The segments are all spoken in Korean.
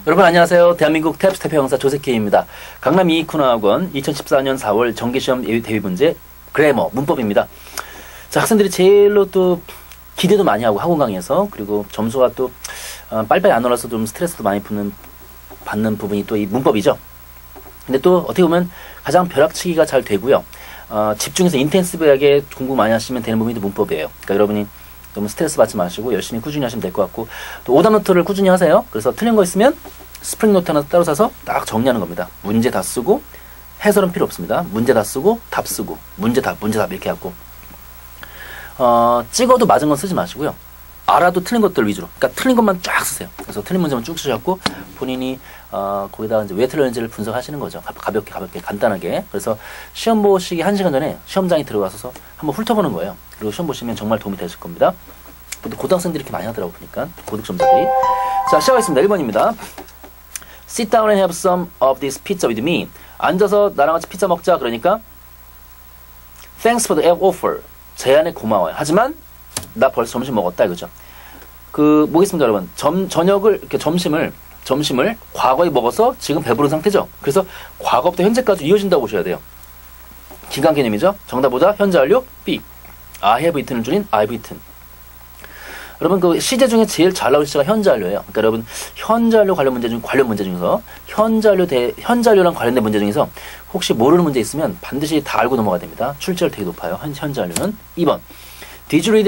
여러분 안녕하세요. 대한민국 탭스텝 형사 조세케입니다. 강남 이익훈화학원 2014년 4월 정기시험 대비 문제 그래머 문법입니다. 자, 학생들이 제일로 또 기대도 많이 하고 학원 강의에서, 그리고 점수가 또 빨리빨리 안 올라서 좀 스트레스도 많이 받는 부분이 또 이 문법이죠. 근데 또 어떻게 보면 가장 벼락치기가 잘 되고요. 집중해서 인텐시브하게 공부 많이 하시면 되는 부분이 문법이에요. 그러니까 여러분이 너무 스트레스 받지 마시고 열심히 꾸준히 하시면 될 것 같고, 또 오답 노트를 꾸준히 하세요. 그래서 틀린 거 있으면 스프링 노트 하나 따로 사서 딱 정리하는 겁니다. 문제 다 쓰고 해설은 필요 없습니다. 문제 다 쓰고 답 쓰고 문제 답 이렇게 하고, 찍어도 맞은 건 쓰지 마시고요. 알아도 틀린 것들 위주로, 그러니까 틀린 것만 쫙 쓰세요. 그래서 틀린 문제만 쭉 쓰셔갖고 본인이 거기다가 이제 왜 틀렸는지를 분석하시는 거죠. 가볍게 간단하게. 그래서 시험 보시기 1시간 전에 시험장에 들어가서 한번 훑어보는 거예요. 그리고 시험 보시면 정말 도움이 되실 겁니다. 근데 고등학생들이 이렇게 많이 하더라고 보니까, 고득점자들이. 자, 시작하겠습니다. 1번입니다. Sit down and have some of this pizza with me. 앉아서 나랑 같이 피자 먹자. 그러니까 Thanks for the offer. 제안에 고마워요. 하지만 나 벌써 점심 먹었다 이거죠. 뭐겠습니까 여러분? 저녁을 이렇게 점심을 과거에 먹어서 지금 배부른 상태죠. 그래서 과거부터 현재까지 이어진다고 보셔야 돼요. 기간 개념이죠. 정답보다 현재 완료 B. I have eaten을 줄인 I've eaten. 여러분 그 시제 중에 제일 잘 나올 시제가 현재 완료예요. 그러니까 여러분 현재 완료 관련 문제 중에서 현재 완료랑 관련된 문제 중에서 혹시 모르는 문제 있으면 반드시 다 알고 넘어가야 됩니다. 출제율 되게 높아요. 현재 완료는. 2번. Did you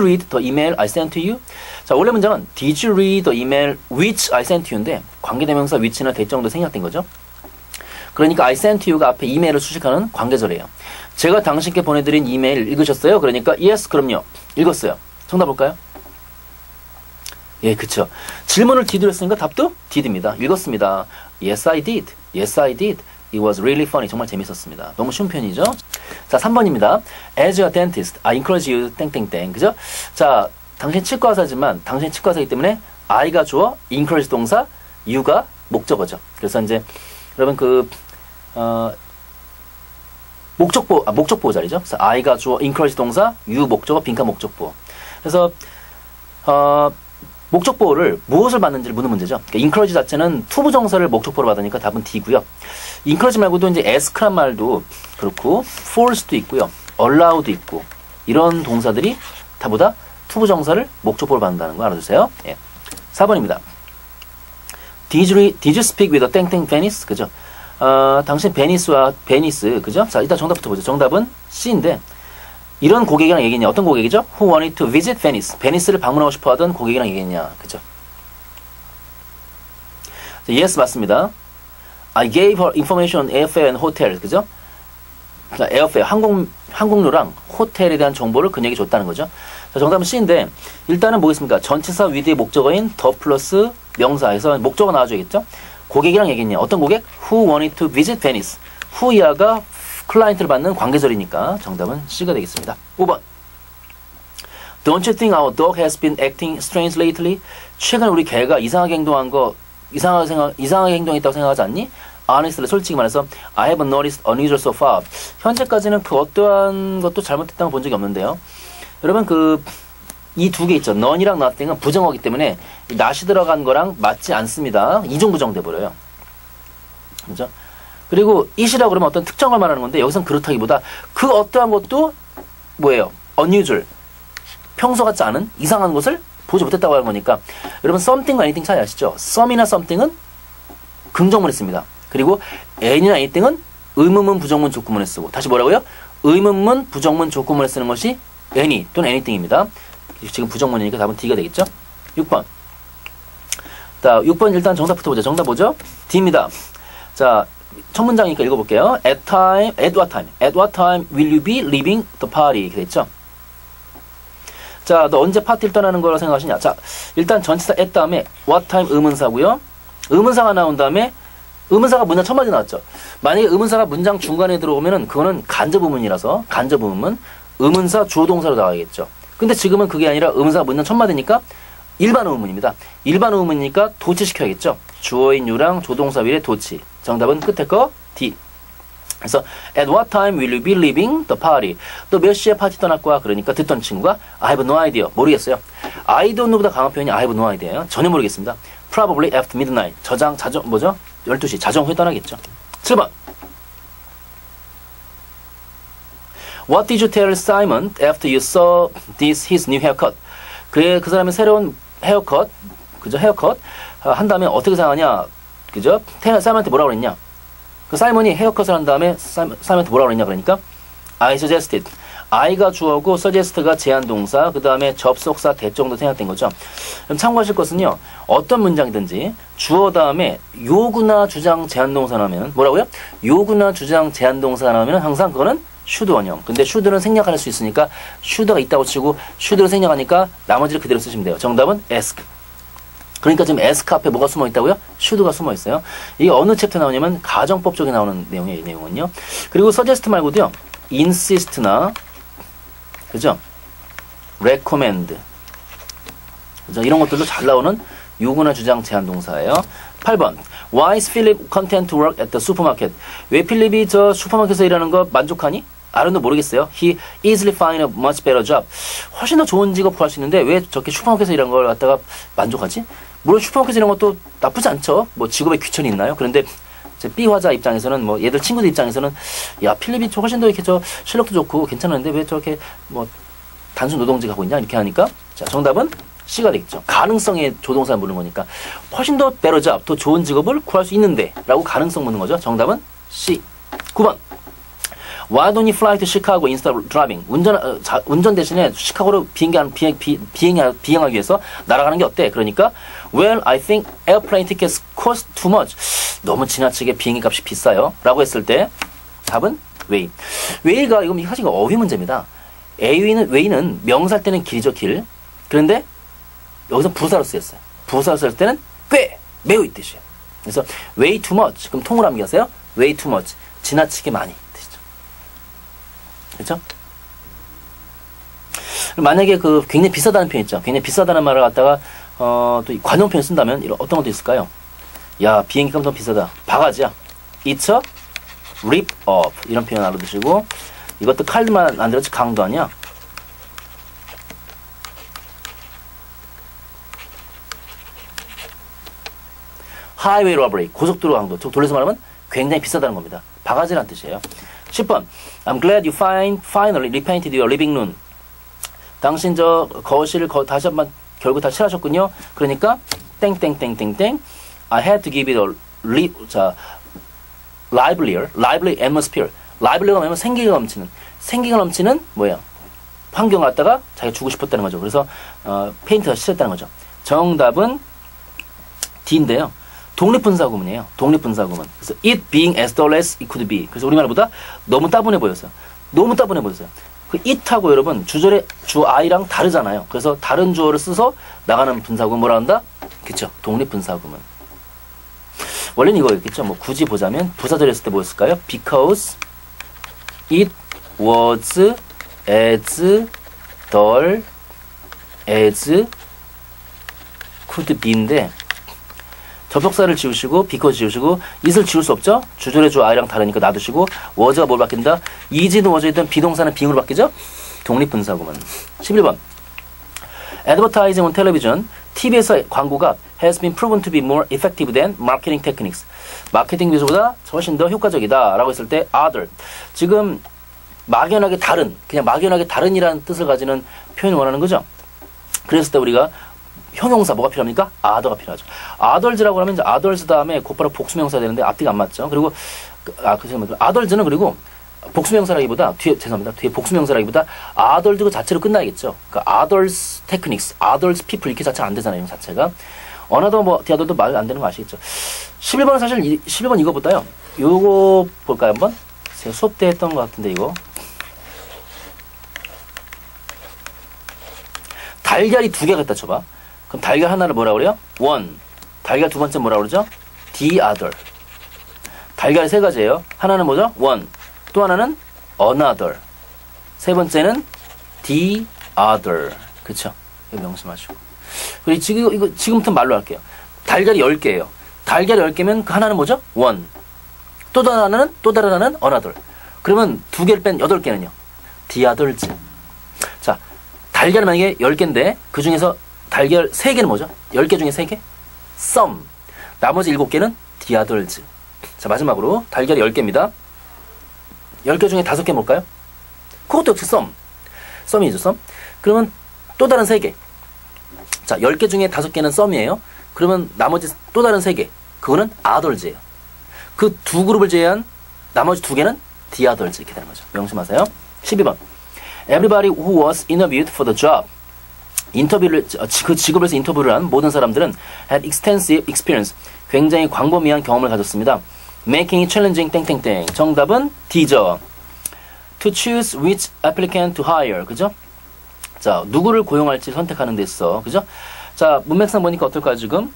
read the email I sent to you? 자, 원래 문장은 Did you read the email which I sent to you인데 관계대명사 which나 대정도 생략된 거죠. 그러니까 I sent to you가 앞에 이메일을 수식하는 관계절이에요. 제가 당신께 보내드린 이메일 읽으셨어요? 그러니까 yes, 그럼요. 읽었어요. 정답 볼까요? 예, 그쵸. 질문을 did로 했으니까 답도 did입니다. 읽었습니다. Yes, I did. Yes, I did. It was really funny. 정말 재밌었습니다. 너무 쉬운 편이죠? 자, 3번입니다. As a dentist, I encourage you, 땡땡땡. 그죠? 자, 당신 치과 의사지만, 당신 치과 의사이기 때문에 I가 주어, encourage 동사, you가 목적어죠. 그래서 이제, 여러분 목적보호 자리죠. 그래서 I가 주어, encourage 동사, you 목적어, 빈칸 목적보호. 그래서, 목적보호를 무엇을 받는지를 묻는 문제죠. 그러니까 encourage 자체는 투부정사를 목적보호로 받으니까 답은 D고요. encourage 말고도 이제 ask란 말도 그렇고 force도 있고요. allow도 있고, 이런 동사들이 다보다 투부정사를 목적보호로 받는다는 거 알아두세요. 예. 4번입니다. Did you speak with a 땡땡 베니스? 그죠? 당신 베니스, 그죠? 자, 일단 정답부터 보죠. 정답은 C인데, 이런 고객이랑 얘기했냐? 어떤 고객이죠? Who wanted to visit Venice? 베니스를 방문하고 싶어 하던 고객이랑 얘기했냐? 그죠? 자, yes, 맞습니다. I gave her information on airfare and hotel. 그죠? 자, airfare, 항공료랑 호텔에 대한 정보를 그녀에게 줬다는 거죠. 자, 정답은 C인데, 일단은 뭐겠습니까? 전치사 with의 목적어인 the 플러스 명사에서 목적어 나와줘야겠죠? 고객이랑 얘기했냐? 어떤 고객? Who wanted to visit Venice? who 이하가 클라이언트를 받는 관계절이니까 정답은 C가 되겠습니다. 5번. Don't you think our dog has been acting strange lately? 최근 우리 개가 이상하게 행동했다고 생각하지 않니? Honestly, 솔직히 말해서 I haven't noticed unusual so far. 현재까지는 그 어떠한 것도 잘못됐다고 본 적이 없는데요. 여러분 이 두 개 있죠. none이랑 nothing은 부정어기 때문에 not이 들어간 거랑 맞지 않습니다. 이중부정돼 버려요. 그죠? 그리고 it이라고 그러면 어떤 특정을 말하는 건데, 여기선 그렇다기보다 그 어떠한 것도 뭐예요? unusual. 평소 같지 않은 이상한 것을 보지 못했다고 하는 거니까, 여러분 something과 anything 차이 아시죠? some이나 something은 긍정문에 씁니다. 그리고 any나 anything은 의문문, 부정문, 족구문에 쓰고, 다시 뭐라고요? 의문문, 부정문, 족구문에 쓰는 것이 any 또는 anything입니다. 지금 부정문이니까 답은 D가 되겠죠? 6번. 자, 6번 일단 정답부터 보죠. 정답 뭐죠? D입니다. 자, 첫 문장이니까 읽어볼게요. At what time will you be leaving the party? 이렇게 됐죠? 자, 너 언제 파티를 떠나는 거라고 생각하시냐? 자, 일단 전치사 at 다음에 what time 의문사고요. 의문사가 나온 다음에 의문사가 문장 첫 마디 나왔죠. 만약에 의문사가 문장 중간에 들어오면은 그거는 간접의문이라서 간접의문, 의문사 주어 동사로 나와야겠죠. 근데 지금은 그게 아니라 의문사가 문장 첫 마디니까 일반 의문입니다. 일반 의문이니까 도치시켜야겠죠. 주어인 유랑 조동사 위에 도치. 정답은 끝에 거 D. 그래서 at what time will you be leaving the party? 또 몇 시에 파티 떠날 거야? 그러니까 듣던 친구가 I have no idea. 모르겠어요. I don't know보다 강한 표현이 I have no idea예요. 전혀 모르겠습니다. Probably after midnight. 뭐죠? 12시 자정 후에 떠나겠죠. 7번. What did you tell Simon after you saw his new haircut? 그 사람의 새로운 헤어컷, 그죠? 헤어컷 한 다음에 어떻게 생각하냐? 그죠? 사이먼한테 뭐라고 그랬냐? 그 사이먼이 헤어컷을 한 다음에 사이먼한테 뭐라고 그랬냐? 그러니까 I suggested. I가 주어고 suggest가 제한 동사, 그 다음에 접속사 대 정도 생각된 거죠. 그럼 참고하실 것은요. 어떤 문장이든지 주어 다음에 요구나 주장 제한 동사 나오면 뭐라고요? 요구나 주장 제한 동사 나오면 항상 그거는 should 원형. 근데 should는 생략할 수 있으니까 should가 있다고 치고 should를 생략하니까 나머지를 그대로 쓰시면 돼요. 정답은 ask. 그러니까 지금 ask 앞에 뭐가 숨어 있다고요? should가 숨어 있어요. 이게 어느 챕터 나오냐면 가정법 쪽에 나오는 내용이에요. 이 내용은요. 그리고 suggest 말고도요. insist나 그죠? recommend 그죠? 이런 것들도 잘 나오는 요구나 주장 제한 동사예요. 8번. Why is Philip content to work at the supermarket? 왜 필립이 저 슈퍼마켓에서 일하는 거 만족하니? I don't know, 모르겠어요. He easily find a much better job. 훨씬 더 좋은 직업 구할 수 있는데 왜 저렇게 슈퍼마켓에서 일하는 걸 갖다가 만족하지? 물론 슈퍼마켓에서 일하는 것도 나쁘지 않죠. 뭐 직업에 귀천이 있나요? 그런데 제 B 화자 입장에서는 뭐 얘들 친구들 입장에서는 야 필립이 훨씬 더 이렇게 저 실력도 좋고 괜찮은데 왜 저렇게 뭐 단순 노동직 하고 있냐 이렇게 하니까 자 정답은 C가 되겠죠. 가능성의 조동사를 묻는 거니까 훨씬 더 better job, 더 좋은 직업을 구할 수 있는데 라고 가능성 묻는 거죠. 정답은 C. 9번. Why don't you fly to Chicago instead of driving? 운전 대신에 시카고로 비행하기 위해서 날아가는 게 어때? 그러니까 Well, I think airplane tickets cost too much. 너무 지나치게 비행기 값이 비싸요. 라고 했을 때 답은 way. way가 이건 사실 어휘 문제입니다. way는 명사일 때는 길이죠, 길. 그런데 여기서 부사로 쓰였어요. 부사로 쓸 때는 꽤, 매우 이 뜻이에요. 그래서 way too much. 그럼 통으로 암기하세요. way too much. 지나치게 많이 뜻이죠. 그렇죠? 만약에 그 굉장히 비싸다는 표현 있죠. 굉장히 비싸다는 말을 갖다가 또 관용 표현 쓴다면 이런 어떤 것도 있을까요? 야 비행기 값 너무 비싸다. 바가지야. It's a rip off. 이런 표현 알아두시고 이것도 칼만 안 들었지 강도 아니야. 하이웨이 로버리, 고속도로 강도. 돌려서 말하면 굉장히 비싸다는 겁니다. 바가지라는 뜻이에요. 10번. I'm glad you finally repainted your living room. 당신 저 거실을 다시 한번 결국 다 칠하셨군요. 그러니까 땡땡땡땡땡 I had to give it a lively atmosphere. lively가 뭐냐면 생기가 넘치는 뭐예요? 환경 갖다가 자기가 주고 싶었다는 거죠. 그래서 페인트가 칠했다는 거죠. 정답은 D인데요. 독립분사구문이에요. 독립분사구문. 그래서 it being as dull as it could be. 그래서 우리말보다 너무 따분해 보였어요. 너무 따분해 보였어요. 그 it하고 여러분 주절의 주 I랑 다르잖아요. 그래서 다른 주어를 써서 나가는 분사구문 뭐라 한다? 그쵸? 독립분사구문. 원래는 이거였겠죠. 뭐 굳이 보자면 부사절했을 때 뭐였을까요? Because it was as dull as could be인데 접속사를 지우시고 because 지우시고 it을 지울 수 없죠. 주절의 주 I랑 다르니까 놔두시고 was가 뭘 바뀐다? is든 was든 비동사는 being으로 바뀌죠. 독립분사구문. 11번. Advertising on television. TV에서 광고가 has been proven to be more effective than marketing techniques. 마케팅 기술보다 훨씬 더 효과적이다 라고 했을 때 other. 지금 막연하게 다른, 그냥 막연하게 다른이라는 뜻을 가지는 표현을 원하는 거죠. 그랬을 때 우리가 형용사 뭐가 필요합니까? other가 필요하죠. others라고 하면 이제 others 다음에 곧바로 복수명사 되는데 앞뒤가 안 맞죠. 그리고 others는 그리고 복수명사라기보다 뒤에 복수명사라기보다 others 그 자체로 끝나야겠죠. 그러니까 others techniques, others people 이렇게 자체가 안 되잖아요. 이 자체가. 어나더 뭐 디아들도 말 안 되는 거 아시겠죠. 11번은 사실 11번 이거보다요. 요거 볼까요 한번? 제가 수업 때 했던 것 같은데 이거. 달걀이 두 개가 있다 쳐봐. 그럼 달걀 하나를 뭐라 그래요? one. 달걀 두 번째 뭐라 그러죠? the other. 달걀이 세 가지예요. 하나는 뭐죠? one. 또 하나는 another. 세 번째는 the other. 그쵸? 이거 명심하시고. 그리고 지금부터 말로 할게요. 달걀이 10개예요. 달걀이 10개면 그 하나는 뭐죠? one. 또 다른 하나는 another. 그러면 2개를 뺀 8개는요. the others. 자, 달걀 만약에 10개인데 그 중에서 달걀 3개는 뭐죠? 10개 중에 3개? some. 나머지 7개는 the others. 자, 마지막으로 달걀이 10개입니다. 10개 중에 5개 뭘까요? 그것도 역시 some이죠, some. 그러면 또 다른 3개. 자, 10개 중에 5개는 some이에요. 그러면 나머지 또 다른 3개. 그거는 others예요. 그 두 그룹을 제외한 나머지 2개는 the others 이렇게 되는 거죠. 명심하세요. 12번. Everybody who was interviewed for the job. 그 직업에서 인터뷰를 한 모든 사람들은 had extensive experience. 굉장히 광범위한 경험을 가졌습니다. Making it challenging 땡땡땡. 정답은 D죠. To choose which applicant to hire. 그죠? 자, 누구를 고용할지 선택하는 데 있어. 그죠? 자, 문맥상 보니까 어떨까요, 지금?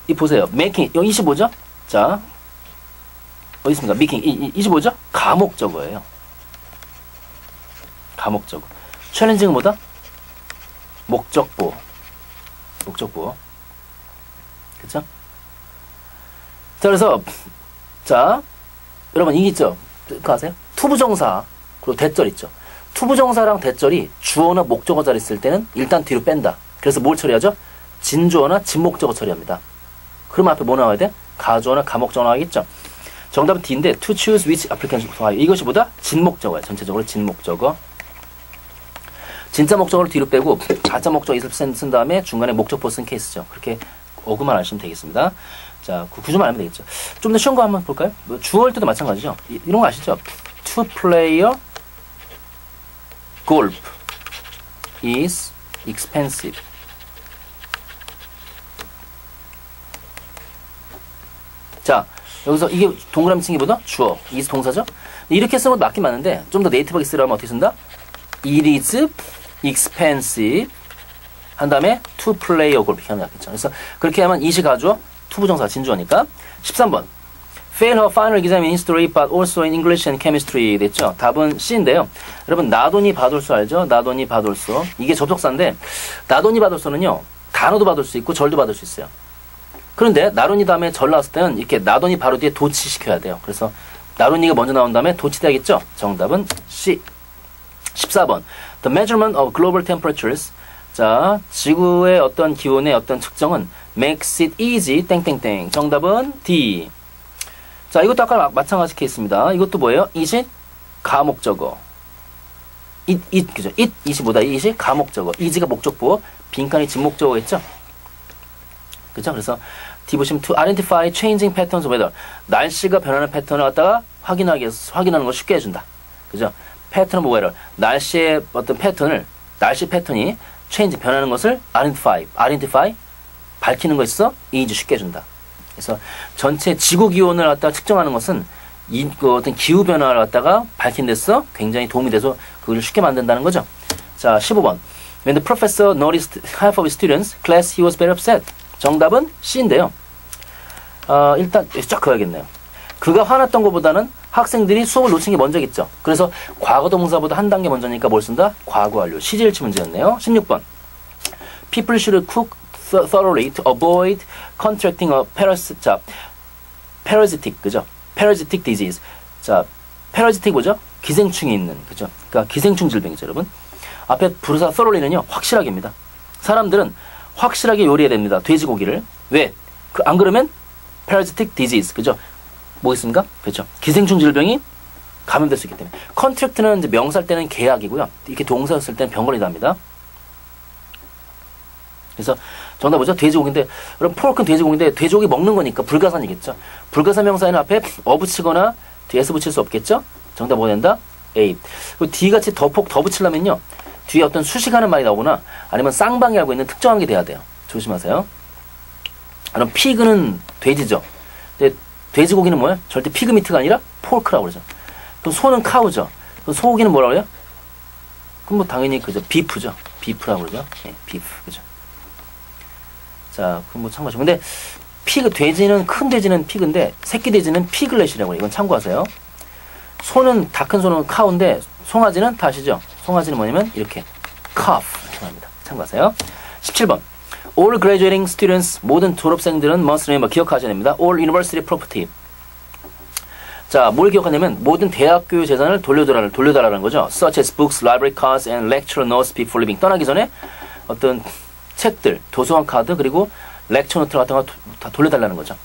이 보세요. making, 여기 25죠? 자, 어디 있습니까? making, 25죠? 가목적어예요. 가목적어. challenging은 뭐다? 목적보. 그쵸? 자, 그래서, 자, 여러분, 이게 있죠? 그거 아세요? 투부정사, 그리고 대절 있죠? 투부정사랑 대절이 주어나 목적어 자리 있을 때는 일단 뒤로 뺀다. 그래서 뭘 처리하죠? 진주어나 진목적어 처리합니다. 그러면 앞에 뭐 나와야 돼? 가주어나 가목적어 나와야겠죠? 정답은 D인데, to choose which applicant to hire. 이것이 보다 진목적어예요. 전체적으로 진목적어. 진짜 목적어를 뒤로 빼고 가짜 목적어 있을 쓴 다음에 중간에 목적보 쓴 케이스죠. 그렇게 어구만 아시면 되겠습니다. 자, 그 구조만 알면 되겠죠. 좀 더 쉬운 거 한번 볼까요? 뭐 주어일 때도 마찬가지죠. 이런 거 아시죠? To play golf is expensive. 자, 여기서 이게 동그라미 친 게 보다 주어, is 동사죠? 이렇게 쓰는 것도 맞긴 맞는데 좀 더 네이티브하게 쓰려면 어떻게 쓴다? It is expensive 한 다음에 to play golf 이렇게 하면 낫겠죠. 그래서 그렇게 하면 이시 가주어, 투부정사 진주어니까. 13번. Fail her final exam in history but also in English and chemistry 됐죠. 답은 C인데요. 여러분 나도니 바돌소 알죠? 나도니 바돌소. 이게 접속사인데 나도니 바돌소는요. 단어도 받을 수 있고 절도 받을 수 있어요. 그런데 나도니 다음에 절 나왔을 때는 이렇게 나도니 바로 뒤에 도치 시켜야 돼요. 그래서 나도니가 먼저 나온 다음에 도치 돼야겠죠? 정답은 C. 14번. The measurement of global temperatures. 자, 지구의 어떤 기온의 어떤 측정은 makes it easy 땡땡땡. 정답은 D. 자, 이것도 아까 마찬가지 케이스입니다. 이것도 뭐예요? it이 가목적어. 그죠? it이 뭐다? it이 가목적어. is가 목적보어, 빈칸이 진목적어겠죠? 그죠? 그래서 D 보시면 to identify changing patterns of weather. 날씨가 변하는 패턴을 갖다가 확인하는 걸 쉽게 해준다. 그죠? pattern of weather. 날씨의 어떤 패턴을, 날씨 패턴이 change, 변하는 것을 identify, 밝히는 거 있어? is 쉽게 해준다. 그래서 전체 지구 기온을 갖다가 측정하는 것은 그 어떤 기후 변화를 갖다가 밝힌 데서 굉장히 도움이 돼서 그걸 쉽게 만든다는 거죠. 자, 15번. When the professor noticed half of his students' class, he was very upset. 정답은 C인데요. 일단 쫙 그어야겠네요. 그가 화났던 것보다는 학생들이 수업을 놓친 게 먼저겠죠. 그래서 과거 동사보다 한 단계 먼저니까 뭘 쓴다? 과거 완료. 시제일치 문제였네요. 16번. People should cook thoroughly to avoid contracting a parasitic, 그죠? parasitic disease. 자, parasitic 뭐죠? 기생충이 있는, 그죠? 그러니까 기생충 질병이죠, 여러분. 앞에 부르사 thoroughly는요, 확실하게입니다. 사람들은 확실하게 요리해야 됩니다. 돼지고기를. 왜? 안 그러면 parasitic disease, 그죠? 뭐 있습니까? 그렇죠. 기생충 질병이 감염될 수 있기 때문에. contract는 이제 명사일 때는 계약이고요. 이렇게 동사였을 때는 병건이다 합니다. 그래서 정답 뭐죠? 돼지고기인데, 여러분 포크는 돼지고기인데 돼지고기 먹는 거니까 불가산이겠죠. 불가산 명사에는 앞에 어 붙이거나 뒤에 s 붙일 수 없겠죠? 정답 뭐가 된다? A. 그리고 D같이 더 붙이려면요. 뒤에 어떤 수식하는 말이 나오거나 아니면 쌍방이 알고 있는 특정한 게 돼야 돼요. 조심하세요. 그럼 피그는 돼지죠. 근데 돼지고기는 뭐야? 절대 피그미트가 아니라 포크라고 그러죠. 그럼 소는 카우죠. 그럼 소고기는 뭐라고 그래요? 그럼 뭐 당연히 그죠. 비프죠. 비프라고 그러죠. 예, 비프. 그죠. 자, 그럼 뭐 참고하시고. 근데 돼지는, 큰 돼지는 피그인데 새끼 돼지는 피글렛이라고 해요. 이건 참고하세요. 소는, 다 큰 소는 카우인데 송아지는 다 아시죠? 송아지는 뭐냐면 이렇게 calf 이렇게 합니다. 참고하세요. 17번. All graduating students, 모든 졸업생들은 must remember, 기억하셔야 됩니다. All university property. 자, 뭘 기억하냐면 모든 대학교 재산을 돌려달라는 거죠. Such as books, library cards, and lecture notes before leaving. 떠나기 전에 어떤 책들, 도서관 카드, 그리고 렉처 노트 같은 거 다 돌려달라는 거죠.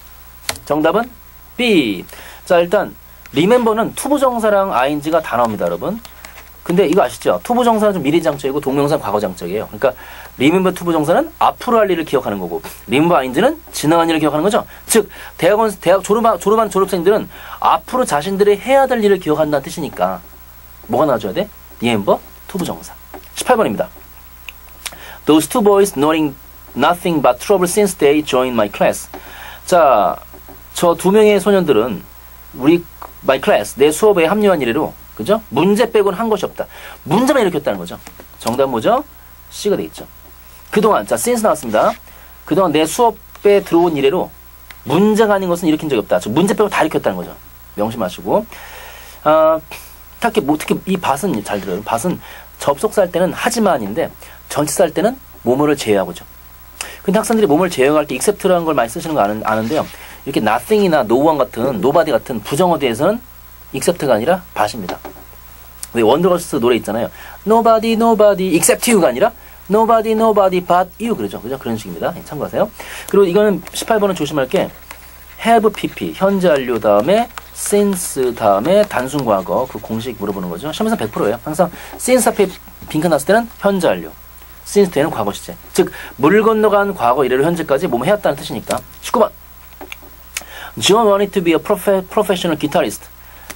정답은 B. 자, 일단 remember는 투부정사랑 ing가 다 나옵니다, 여러분. 근데 이거 아시죠? 투부정사는 좀 미래장적이고 동명사는 과거장적이에요. 그러니까 remember 투부정사는 앞으로 할 일을 기억하는 거고 remember ing는 지나간 일을 기억하는 거죠. 즉 대학 졸업한 졸업생들은 앞으로 자신들이 해야 될 일을 기억한다는 뜻이니까 뭐가 나와줘야 돼? remember 투부정사. 18번입니다. Those two boys knowing nothing but trouble since they joined my class. 자, 저 두 명의 소년들은 my class, 내 수업에 합류한 이래로 그죠? 문제 빼고는 한 것이 없다. 문제만 일으켰다는 거죠. 정답은 뭐죠? C가 되겠죠. 그동안, 자, since 나왔습니다. 그동안 내 수업에 들어온 이래로 문제가 아닌 것은 일으킨 적이 없다. 즉, 문제 빼고 다 일으켰다는 거죠. 명심하시고. 특히 이 밭은 잘 들어요. 밭은 접속사 할 때는 하지만인데, 전치사 할 때는 뭐뭐를 제외하고죠. 근데 학생들이 뭐뭐를 제외할 때 except라는 걸 많이 쓰시는 거 아는데요. 이렇게 nothing이나 no one 같은, nobody 같은 부정어대에서는 except가 아니라 밭입니다. 왜 원더걸스 노래 있잖아요. Nobody, nobody, except you가 아니라 Nobody, nobody but you. 그죠? 그런 식입니다. 참고하세요. 그리고 이거는 18번은 조심할 게 have pp, 현재 완료 다음에 since 다음에 단순 과거 그 공식 물어보는 거죠. 시험에서 100%예요. 항상 since 앞에 빈칸 났을 때는 현재 완료, since 뒤에는 과거 시제. 즉, 물 건너간 과거 이래로 현재까지 뭐뭐 해왔다는 뜻이니까. 19번. John wanted to be a professional guitarist.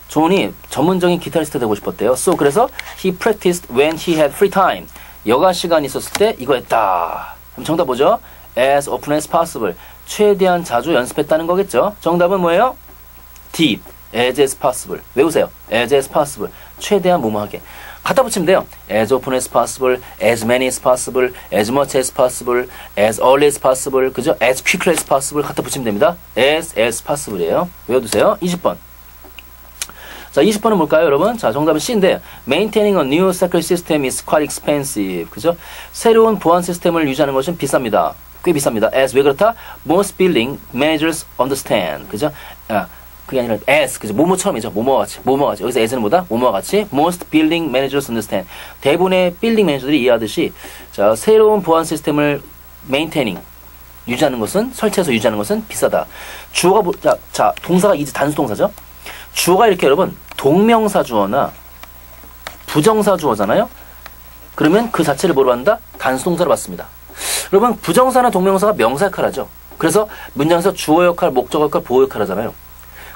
존이 전문적인 기타리스트 되고 싶었대요. So, 그래서 he practiced when he had free time. 여가 시간이 있었을 때 이거 했다. 그럼 정답 뭐죠? As often as possible. 최대한 자주 연습했다는 거겠죠? 정답은 뭐예요? D. As possible. 외우세요. As possible. 최대한 뭐뭐하게. 갖다 붙이면 돼요. As often as possible, as many as possible, as much as possible, as early as possible, 그죠? As quickly as possible 갖다 붙이면 됩니다. as possible이에요. 외워두세요. 20번. 자, 20번은 뭘까요, 여러분? 자, 정답은 C인데, Maintaining a new security system is quite expensive. 그죠? 새로운 보안 시스템을 유지하는 것은 비쌉니다. 꽤 비쌉니다. As, 왜 그렇다? Most building managers understand. 그죠? 그게 아니라 as, 그죠? 뭐뭐처럼이죠. 뭐뭐와 같이. 여기서 as는 뭐다? 뭐뭐와 같이. Most building managers understand. 대부분의 빌딩 매니저들이 이해하듯이, 자, 새로운 보안 시스템을 maintaining, 유지하는 것은, 설치해서 유지하는 것은 비싸다. 주어가, 자, 동사가 이제 단수 동사죠? 주어가 이렇게 여러분, 동명사 주어나 부정사 주어잖아요? 그러면 그 자체를 뭐로 한다? 단수 동사로 받습니다. 여러분, 부정사나 동명사가 명사 역할을 하죠. 그래서 문장에서 주어 역할, 목적 역할, 보호 역할 하잖아요.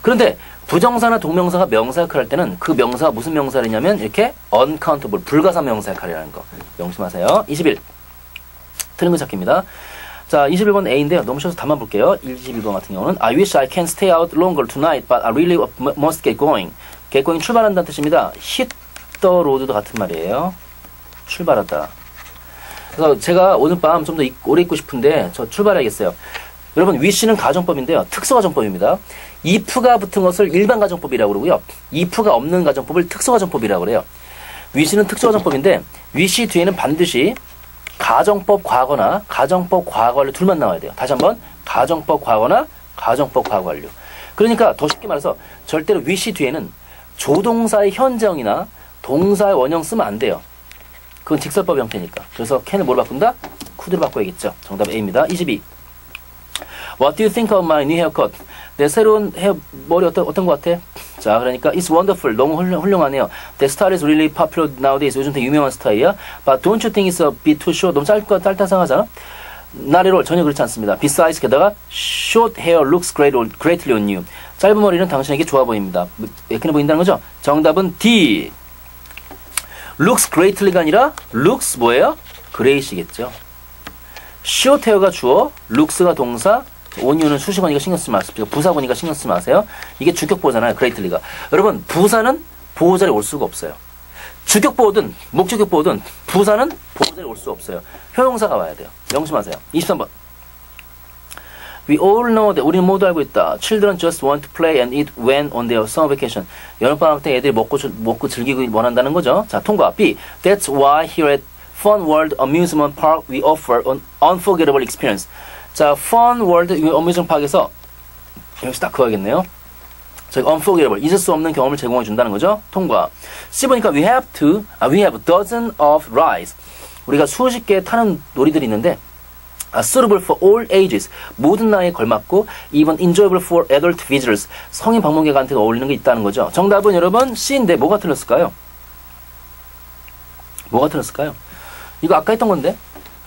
그런데 부정사나 동명사가 명사 역할을 할 때는 그 명사가 무슨 명사냐면 이렇게 uncountable, 불가사 명사 역할이라는 거. 명심하세요. 21. 틀린 거 찾기입니다. 자, 21번 A인데요. 너무 쉬워서 답만 볼게요. 21번 같은 경우는 I wish I can stay out longer tonight, but I really must get going. get going 출발한다는 뜻입니다. hit the road도 같은 말이에요. 출발하다. 그래서 제가 오늘 밤 좀 더 오래 있고 싶은데 저 출발해야겠어요. 여러분, wish는 가정법인데요. 특수가정법입니다. if가 붙은 것을 일반 가정법이라고 그러고요. if가 없는 가정법을 특수가정법이라고 그래요. wish는 특수가정법인데 wish 뒤에는 반드시 가정법 과거나 가정법 과거완료 둘만 나와야 돼요. 다시 한번 가정법 과거나 가정법 과거완료. 그러니까 더 쉽게 말해서 절대로 wish 뒤에는 조동사의 현재형이나 동사의 원형 쓰면 안 돼요. 그건 직설법 형태니까. 그래서 can을 뭐로 바꾼다? could로 바꿔야겠죠. 정답 A입니다. 22. What do you think of my new haircut? 내 새로운 머리 어떤 것 같아? 자, 그러니까 it's wonderful. 너무 훌륭하네요. The style is really popular nowadays. 요즘 되게 유명한 스타일이야. But don't you think it's a bit too short? 너무 짧다상하잖아? Not at all. 전혀 그렇지 않습니다. Besides, 게다가 short hair looks greatly on you. 짧은 머리는 당신에게 좋아 보입니다. 예쁘게 보인다는 거죠? 정답은 D. looks greatly가 아니라 looks 뭐예요? great이겠죠. short hair가 주어, looks가 동사, on you는 수식어니까 신경 쓰지 마세요. 부사구니까 신경 쓰지 마세요. 이게 주격보호잖아요. greatly가. 여러분, 부사는 보호자리에 올 수가 없어요. 주격보호든 목적격보호든 부사는 보호자리에 올 수 없어요. 효용사가 와야 돼요. 명심하세요. 23번. We all know that 우리는 모두 알고 있다. Children just want to play and eat when on their summer vacation. 여름방학 때 애들이 먹고 즐기고 원한다는 거죠. 자, 통과. B. That's why here at Fun World Amusement Park we offer an unforgettable experience. 자, Fun World Amusement Park에서 여기서 딱 그어야겠네요. 저희 unforgettable, 잊을 수 없는 경험을 제공해 준다는 거죠. 통과. C 보니까 we have dozen of rides. 우리가 수십 개 타는 놀이들이 있는데 suitable for all ages. 모든 나이에 걸맞고 even enjoyable for adult visitors. 성인 방문객한테 어울리는 게 있다는 거죠. 정답은 여러분 C인데 뭐가 틀렸을까요? 뭐가 틀렸을까요? 이거 아까 했던 건데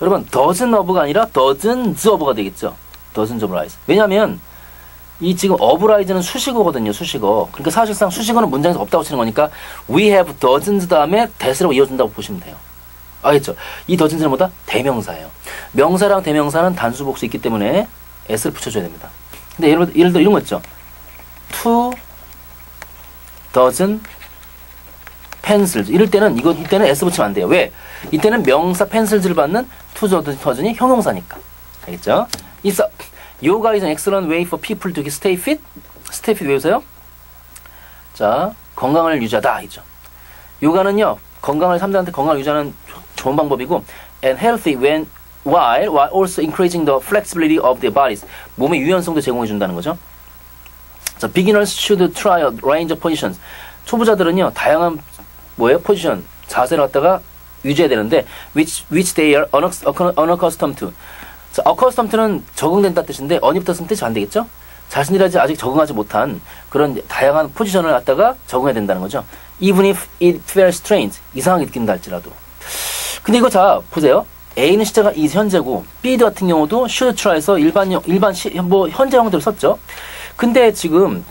여러분 dozen of가 아니라 dozens of가 되겠죠. dozens of rides. 왜냐면 이 지금 of ride는 수식어거든요. 수식어. 그러니까 사실상 수식어는 문장에서 없다고 치는 거니까 we have dozens 다음에 that으로 이어준다고 보시면 돼요. 알겠죠? 이 dozens는 뭐다? 대명사예요. 명사랑 대명사는 단수 복수 있기 때문에 s를 붙여줘야 됩니다. 근데 예를 들어 이런 거 있죠. 2 dozen pencils. 이럴 때는 이때는 s 붙이면 안 돼요. 왜? 이때는 명사 pencils를 받는 2 dozen이 형용사니까. 알겠죠? Yoga is an excellent way for people to stay fit. Stay fit 외우세요? 자, 건강을 유지하다. 이죠. 요가는요, 사람들한테 건강을 유지하는 좋은 방법이고, and healthy while also increasing the flexibility of their bodies. 몸의 유연성도 제공해 준다는 거죠. 자, beginners should try a range of positions. 초보자들은요, 다양한 포지션, 자세를 갖다가 유지해야 되는데, which they are unaccustomed to. 자, accustomed는 적응된다 뜻인데 언입 뜻은 뜻이 안 되겠죠? 자신들이 아직 적응하지 못한 그런 다양한 포지션을 갖다가 적응해야 된다는 거죠. Even if it feels strange. 이상하게 느낀다 할지라도. 근데 이거 자 보세요. A는 시제가 is 현재고 B 같은 경우도 should try에서 일반 현재형대로 썼죠. 근데 지금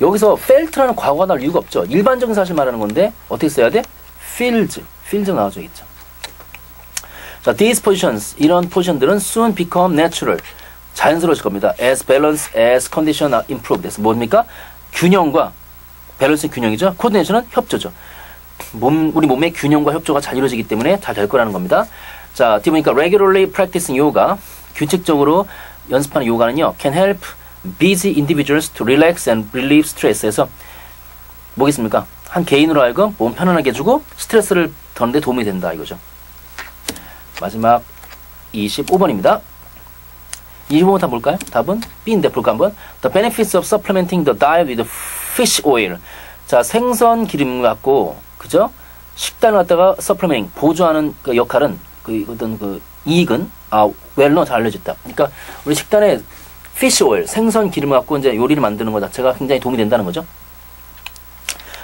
여기서 felt라는 과거가 나올 이유가 없죠. 일반적인 사실 말하는 건데 어떻게 써야 돼? feels 나와줘야겠죠. 자, these positions, 이런 포지션들은 soon become natural. 자연스러워질 겁니다. As balance, as condition are improved. 그래서 뭡니까? 균형과, 밸런스는 균형이죠. 코디네이션은 협조죠. 우리 몸의 균형과 협조가 잘 이루어지기 때문에 잘 될 거라는 겁니다. 자, 뒤 보니까 regularly practicing yoga, 규칙적으로 연습하는 요가는요, can help busy individuals to relax and relieve stress에서 뭐겠습니까? 한 개인으로 하여금 몸 편안하게 해주고 스트레스를 덜는데 도움이 된다 이거죠. 마지막 25번입니다. 25번 답 볼까요? 답은 B인데 볼까 한번? The benefits of supplementing the diet with fish oil. 자, 생선 기름 갖고 그죠? 식단을 갖다가 supplementing 보조하는 그 역할은 어떤 그 이익은 well 잘 알려졌다. 그러니까 우리 식단에 fish oil 생선 기름 갖고 이제 요리를 만드는 것 자체가 굉장히 도움이 된다는 거죠.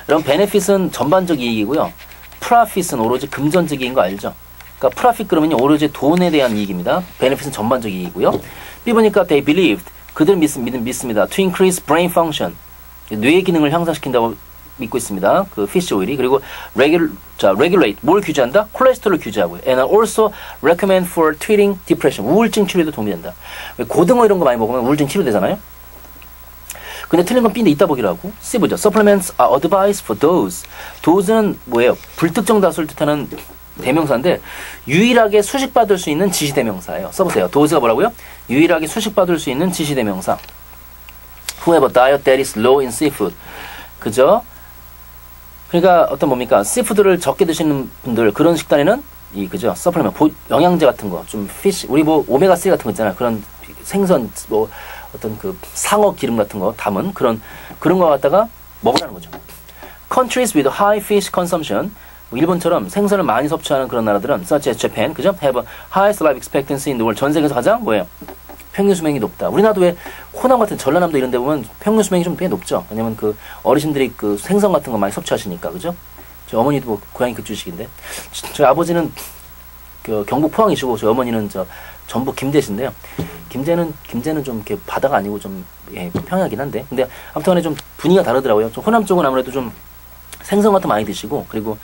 여러분 benefit은 전반적 이익이고요. profit은 오로지 금전적인 거 알죠? 그러니까 프라핏 그러면요 오로지 돈에 대한 이익입니다. 베네핏은 전반적 이익이고요. B 보니까 they believed 그들은 믿습니다. To increase brain function 뇌의 기능을 향상시킨다고 믿고 있습니다. 그 fish oil이 그리고 regulate 뭘 규제한다? 콜레스테롤을 규제하고요. And also recommend for treating depression 우울증 치료에도 도움이 된다. 고등어 이런 거 많이 먹으면 우울증 치료되잖아요. 근데 틀린 건 B인데 이따 보기라고. C 보죠. Supplements are advised for those. Those는 뭐예요? 불특정 다수를 뜻하는 대명사인데 유일하게 수식받을 수 있는 지시대명사예요. 써보세요. 도즈가 뭐라고요? 유일하게 수식받을 수 있는 지시대명사. Who have a diet that is low in seafood. 그죠? 그러니까 어떤 뭡니까? seafood를 적게 드시는 분들 그런 식단에는 그죠? 서플리먼트 영양제 같은 거 좀 피쉬 우리 오메가3 같은 거 있잖아요. 그런 생선 어떤 그 상어 기름 같은 거 담은 그런 거 갖다가 먹으라는 거죠. Countries with high fish consumption 일본처럼 생선을 많이 섭취하는 그런 나라들은 such as Japan, 그죠? have a highest life expectancy in the world. 전 세계에서 가장 뭐예요? 평균 수명이 높다. 우리나라도 왜 호남 같은 전라남도 이런 데 보면 평균 수명이 좀 꽤 높죠. 왜냐면 그 어르신들이 그 생선 같은 거 많이 섭취하시니까, 그죠? 저희 어머니도 고향이 그쪽이신데 저희 아버지는 그 경북 포항이시고 저희 어머니는 전북 김제신데요. 김제는 좀 이렇게 바다가 아니고 좀 평야긴 한데 근데 아무튼 간에 좀 분위기가 다르더라고요. 좀 호남 쪽은 아무래도 좀 생선 같은 거 많이 드시고 그리고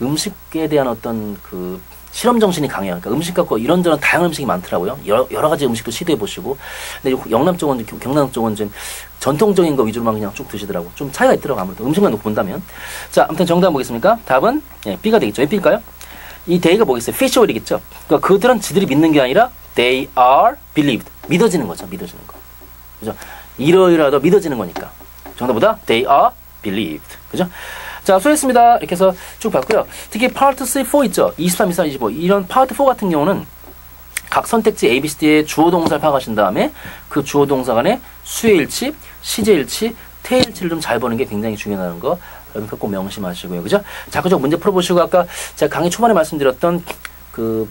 음식에 대한 어떤 그 실험 정신이 강해요. 그러니까 음식 갖고 이런저런 다양한 음식이 많더라고요. 여러 가지 음식도 시도해 보시고. 근데 영남 쪽은 경남 쪽은 좀 전통적인 거 위주로만 그냥 쭉 드시더라고. 좀 차이가 있더라고 아무래도 음식만 놓고 본다면. 자, 아무튼 정답 보겠습니까? 답은 B가 되겠죠. 왜 B일까요? 이 they가 뭐겠어요? fish oil이겠죠. 그러니까 그들은 지들이 믿는 게 아니라 they are believed. 믿어지는 거죠. 믿어지는 거. 그죠? 이러이러하다 믿어지는 거니까. 정답보다 they are believed. 그죠? 자, 수고했습니다. 이렇게 해서 쭉 봤고요. 특히 파트 3, 4 있죠? 23, 24, 25. 이런 파트 4 같은 경우는 각 선택지 A, B, C, D의 주어 동사를 파악하신 다음에 그 주어 동사 간의 수의 일치, 시제 일치, 호텔치를 좀 잘 보는 게 굉장히 중요하다는 거 여러분 꼭 명심하시고요. 그죠? 자, 그죠? 문제 풀어보시고 아까 제가 강의 초반에 말씀드렸던 그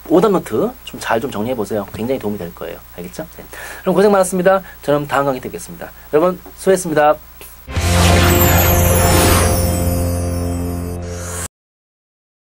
오답노트 좀 잘 좀 정리해 보세요. 굉장히 도움이 될 거예요. 알겠죠? 네. 그럼 고생 많았습니다. 저는 다음 강의 때 뵙겠습니다. 여러분 수고했습니다.